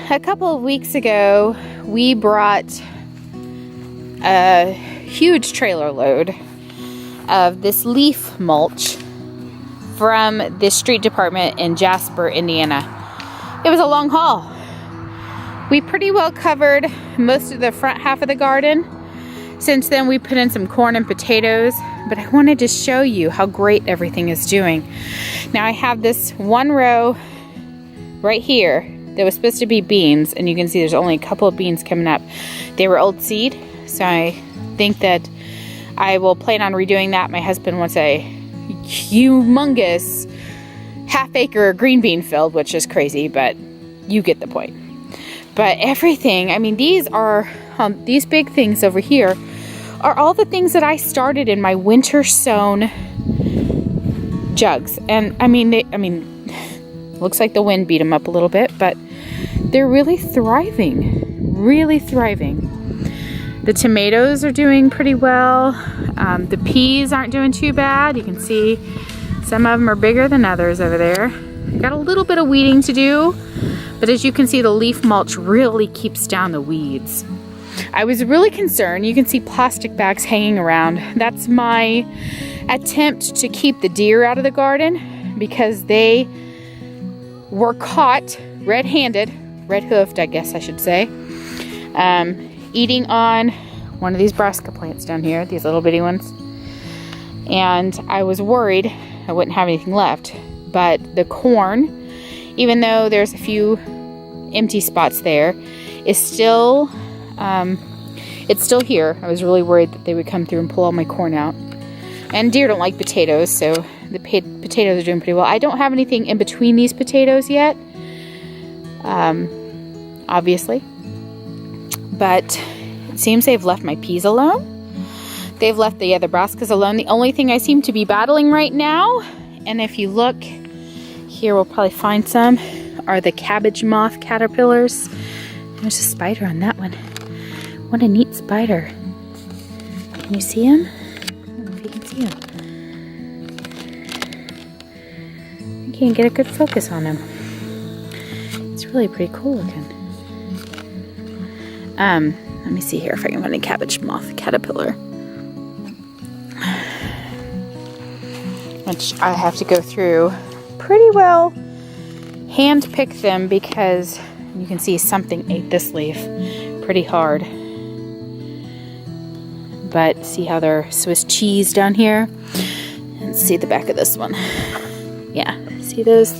a couple of weeks ago, we brought a huge trailer load of this leaf mulch from the street department in Jasper, Indiana. It was a long haul. We pretty well covered most of the front half of the garden. Since then, we put in some corn and potatoes, but I wanted to show you how great everything is doing. Now I have this one row right here that was supposed to be beans, and you can see there's only a couple of beans coming up. They were old seed, so I think that I will plan on redoing that. My husband wants a humongous half-acre green bean field, which is crazy, but you get the point. But everything, I mean, these are these big things over here are all the things that I started in my winter sown jugs. And I mean, looks like the wind beat them up a little bit, but they're really thriving, really thriving. The tomatoes are doing pretty well. The peas aren't doing too bad. You can see some of them are bigger than others over there. Got a little bit of weeding to do, but as you can see, the leaf mulch really keeps down the weeds. I was really concerned. You can see plastic bags hanging around. That's my attempt to keep the deer out of the garden, because they were caught red-handed, red-hoofed, I guess I should say, eating on one of these brassica plants down here, these little bitty ones. And I was worried I wouldn't have anything left. But the corn, even though there's a few empty spots there, is still, it's still here. I was really worried that they would come through and pull all my corn out. And deer don't like potatoes, so the potatoes are doing pretty well. I don't have anything in between these potatoes yet, obviously. But it seems they've left my peas alone. They've left the other brassicas alone. The only thing I seem to be battling right now, and if you look here, we'll probably find some, are the cabbage moth caterpillars. There's a spider on that one. What a neat spider. Can you see him? I don't know if you can see him. I can't get a good focus on him. It's really pretty cool looking. Let me see here if I can find a cabbage moth caterpillar. Which I have to go through pretty well, hand pick them, because you can see something ate this leaf pretty hard. But see how they're Swiss cheese down here? And see the back of this one. Yeah, see those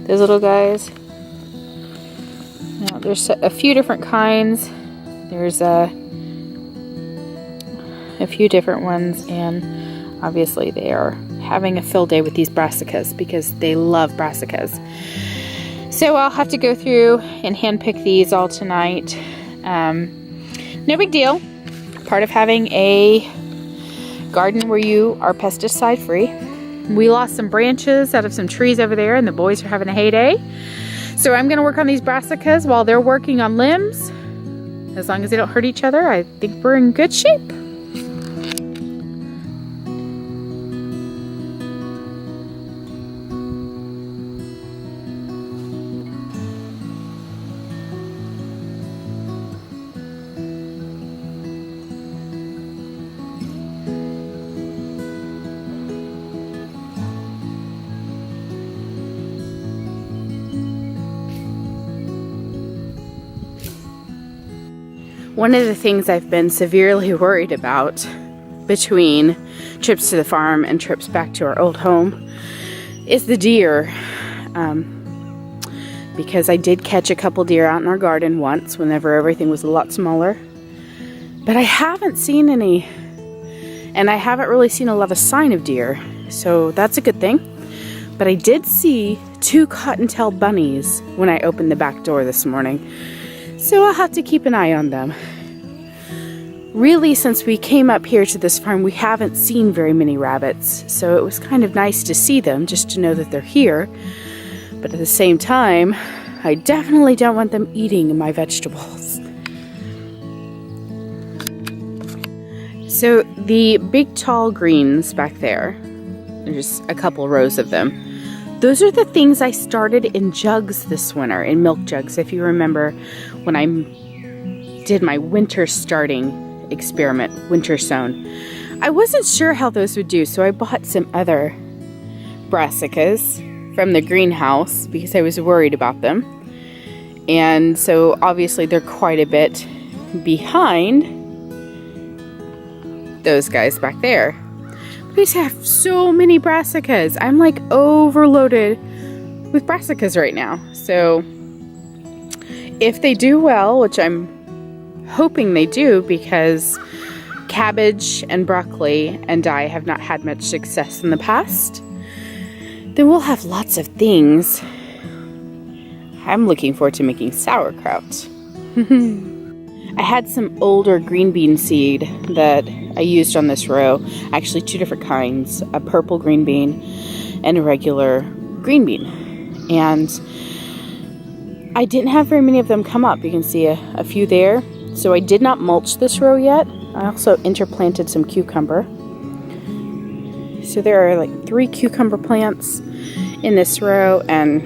little guys? Now there's a few different kinds. There's a few different ones, and obviously they are having a field day with these brassicas because they love brassicas. So I'll have to go through and hand pick these all tonight. No big deal. Part of having a garden where you are pesticide free. We lost some branches out of some trees over there, and the boys are having a heyday. So I'm going to work on these brassicas while they're working on limbs. As long as they don't hurt each other, I think we're in good shape. One of the things I've been severely worried about between trips to the farm and trips back to our old home is the deer. Because I did catch a couple deer out in our garden once whenever everything was a lot smaller. But I haven't seen any, and I haven't really seen a lot of sign of deer. So that's a good thing. But I did see 2 cottontail bunnies when I opened the back door this morning. So I'll have to keep an eye on them. Really, since we came up here to this farm, we haven't seen very many rabbits. So it was kind of nice to see them, just to know that they're here. But at the same time, I definitely don't want them eating my vegetables. So the big tall greens back there, there's a couple rows of them. Those are the things I started in jugs this winter, in milk jugs. If you remember when I did my winter starting experiment, winter sown. I wasn't sure how those would do, so I bought some other brassicas from the greenhouse because I was worried about them. And so obviously they're quite a bit behind those guys back there. We just have so many brassicas. I'm like overloaded with brassicas right now. So if they do well, which I'm hoping they do, because cabbage and broccoli and I have not had much success in the past, then we'll have lots of things. I'm looking forward to making sauerkraut. I had some older green bean seed that I used on this row. Actually, two different kinds, a purple green bean and a regular green bean. And I didn't have very many of them come up. You can see a few there. So I did not mulch this row yet. I also interplanted some cucumber. So there are like 3 cucumber plants in this row, and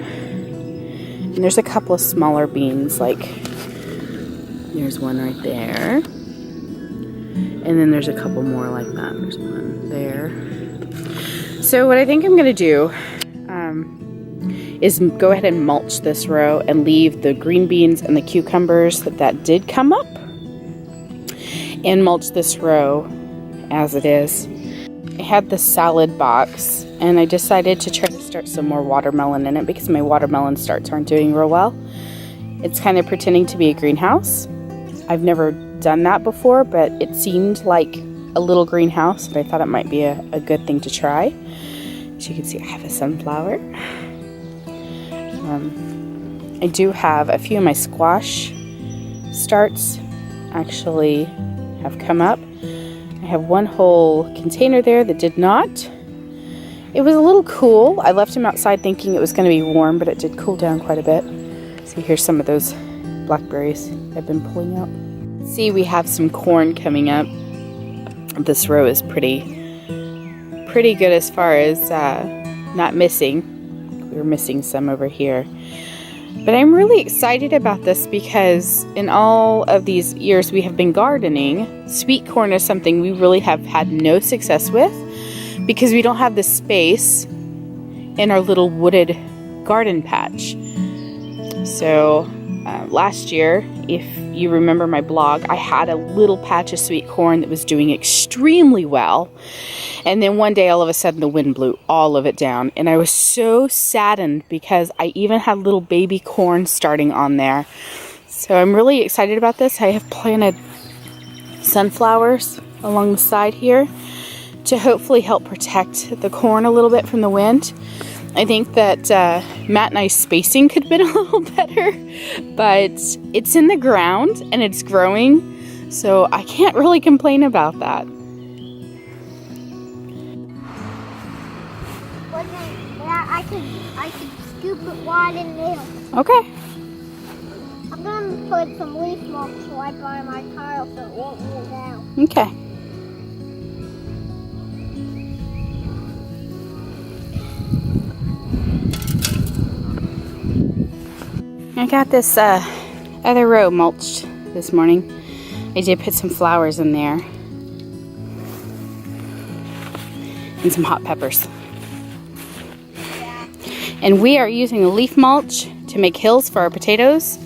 there's a couple of smaller beans, like there's one right there. And then there's a couple more like that. There's one there. So what I think I'm going to do is go ahead and mulch this row and leave the green beans and the cucumbers that did come up, and mulch this row as it is. I had the salad box and I decided to try to start some more watermelon in it because my watermelon starts aren't doing real well. It's kind of pretending to be a greenhouse. I've never done that before, but it seemed like a little greenhouse, and I thought it might be a good thing to try. As you can see, I have a sunflower. I do have a few of my squash starts actually have come up. I have one whole container there that did not. It was a little cool. I left him outside thinking it was going to be warm, but it did cool down quite a bit. See, here's some of those blackberries I've been pulling out. See, we have some corn coming up. This row is pretty good as far as not missing. We're missing some over here. But I'm really excited about this because in all of these years we have been gardening, sweet corn is something we really have had no success with because we don't have the space in our little wooded garden patch. So last year, if you remember my blog, I had a little patch of sweet corn that was doing extremely well. And then one day, all of a sudden, the wind blew all of it down. And I was so saddened because I even had little baby corn starting on there. So I'm really excited about this. I have planted sunflowers along the side here to hopefully help protect the corn a little bit from the wind. I think that Matt and I's spacing could have been a little better, but it's in the ground and it's growing, so I can't really complain about that. I could scoop it wide in there. Okay. I'm going to put some leaf mulch right by my tile so it won't roll down. Okay. I got this other row mulched this morning. I did put some flowers in there and some hot peppers. And we are using the leaf mulch to make hills for our potatoes.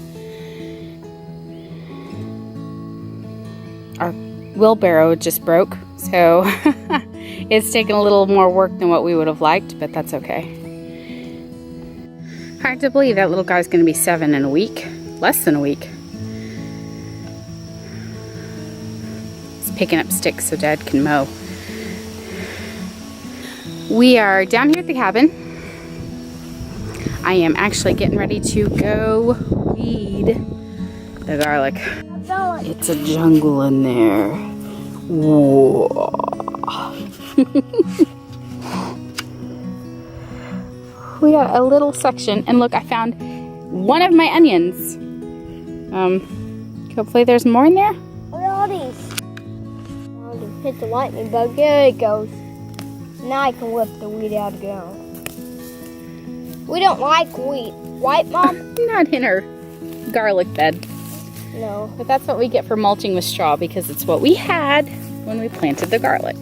Our wheelbarrow just broke, so it's taken a little more work than what we would have liked, but that's okay. Hard to believe that little guy's going to be 7 in a week. Less than a week. He's picking up sticks so Dad can mow. We are down here at the cabin. I am actually getting ready to go weed the garlic. It's a jungle in there. Whoa. We got a little section, and look, I found one of my onions. Hopefully there's more in there. Look at all these. Hit the lightning bug. There it goes. Now I can whip the weed out again. We don't like wheat. Right, Mom? Not in our garlic bed. No. But that's what we get for mulching with straw because it's what we had when we planted the garlic.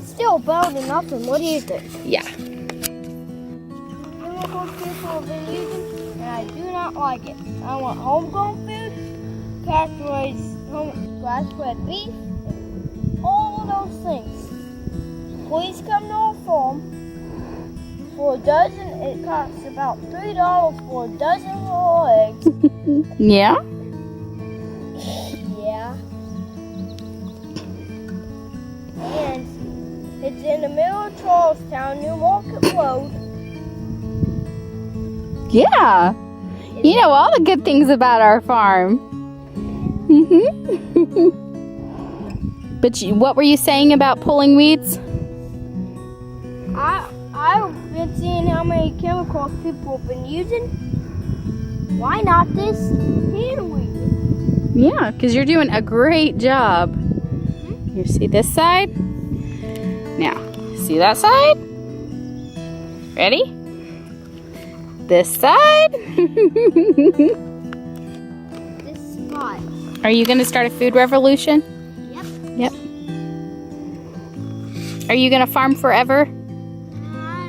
Still better than nothing. What do you think? Yeah. Chemical people have been using, and I do not like it. I want homegrown food, grass-fed beef, and all of those things. Please come to our farm. For a dozen, it costs about $3 for a dozen raw eggs. Yeah? Yeah. And it's in the middle of Charlestown, New Market Road. Yeah. You know all the good things about our farm. But what were you saying about pulling weeds? I've been seeing how many chemicals people have been using. Why not this hand weed? Yeah, because you're doing a great job. You see this side? Now, see that side? Ready? This side? This spot. Are you going to start a food revolution? Yep. Yep. Are you going to farm forever? I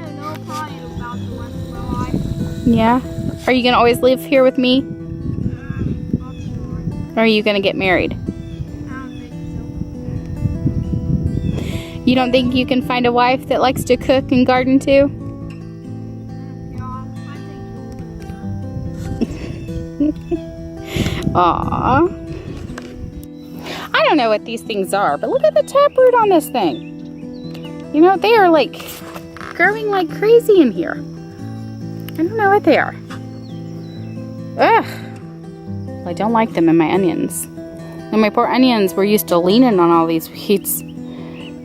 don't know, probably about the rest of my life. Yeah. Are you going to always live here with me? Not sure. Or are you going to get married? I don't think so. You don't think you can find a wife that likes to cook and garden too? Yeah, I think so. Aww. I don't know what these things are, but look at the taproot on this thing. You know, they are like growing like crazy in here. I don't know what they are. Ugh. I don't like them in my onions. And my poor onions were used to leaning on all these weeds.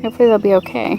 Hopefully they'll be okay.